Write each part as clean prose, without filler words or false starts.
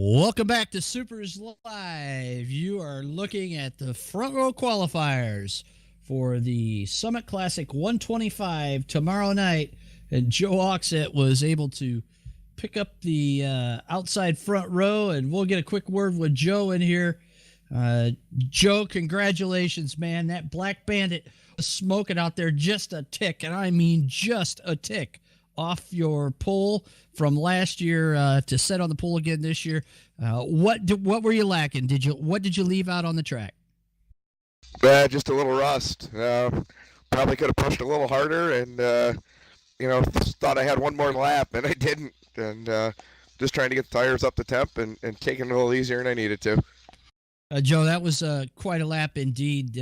Welcome back to Supers Live. You are looking at the front row qualifiers for the Summit Classic 125 tomorrow night. And Joe Achzet was able to pick up the outside front row, and we'll get a quick word with Joe in here. Joe, congratulations, man. That Black Bandit was smoking out there just a tick, and I mean just a tick off your pole from last year to set on the pole again this year. What were you lacking? What did you leave out on the track? Just a little rust. Probably could have pushed a little harder, and thought I had one more lap, and I didn't. And just trying to get the tires up to temp and taking it a little easier than I needed to. Joe, that was quite a lap indeed.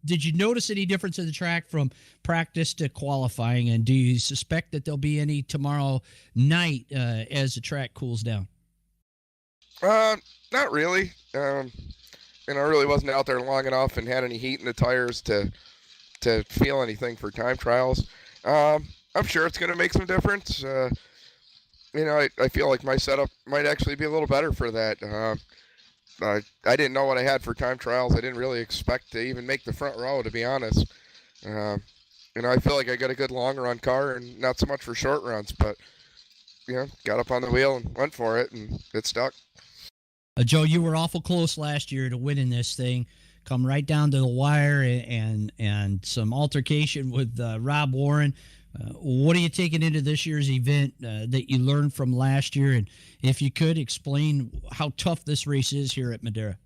Did you notice any difference in the track from practice to qualifying, and do you suspect that there'll be any tomorrow night as the track cools down? Not really. I really wasn't out there long enough and had any heat in the tires to feel anything for time trials. I'm sure it's going to make some difference. I feel like my setup might actually be a little better for that. I didn't know what I had for time trials. I didn't really expect to even make the front row, to be honest. I feel like I got a good long run car and not so much for short runs, but got up on the wheel and went for it, and it stuck. Joe, you were awful close last year to winning this thing. Come right down to the wire and some altercation with Rob Warren. What are you taking into this year's event that you learned from last year? And if you could, explain how tough this race is here at Madera.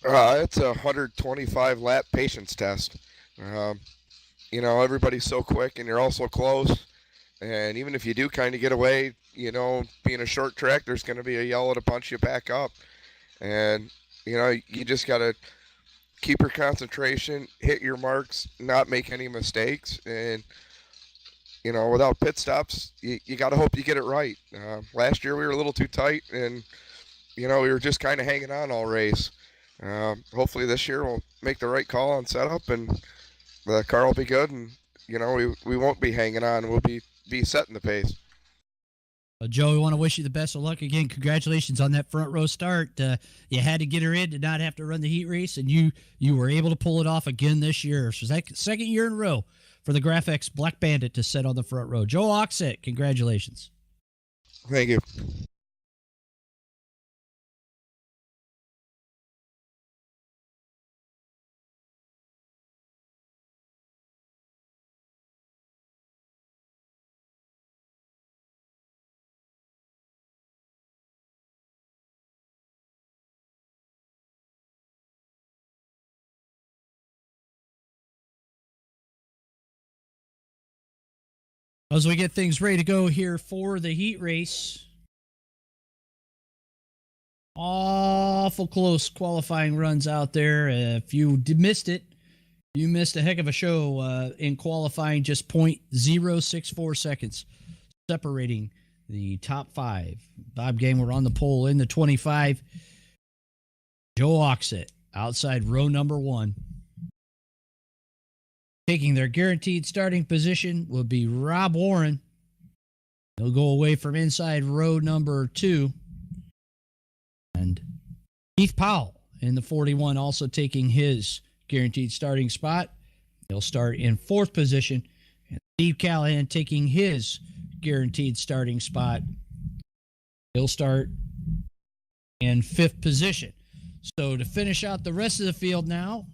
It's a 125-lap patience test. Everybody's so quick, and you're all so close. And even if you do kind of get away, being a short track, there's going to be a yellow to punch you back up. And, you just got to keep your concentration, hit your marks, not make any mistakes. And, without pit stops, you got to hope you get it right. Last year we were a little too tight, and, we were just kind of hanging on all race. Hopefully this year we'll make the right call on setup, and the car will be good, and, we won't be hanging on. We'll be setting the pace. Joe, we want to wish you the best of luck again. Congratulations on that front row start. You had to get her in to not have to run the heat race, and you were able to pull it off again this year. So second year in a row for the Graphics Black Bandit to set on the front row. Joe Achzet, congratulations. Thank you. As we get things ready to go here for the heat race, awful close qualifying runs out there. If you missed it, you missed a heck of a show in qualifying. Just 0.064 seconds separating the top five. Bob Gamer on the pole in the 25. Joe Achzet outside row number one. Taking their guaranteed starting position will be Rob Warren. He'll go away from inside row number two. And Keith Powell in the 41 also taking his guaranteed starting spot. He'll start in fourth position. And Steve Callahan taking his guaranteed starting spot. He'll start in fifth position. So to finish out the rest of the field now,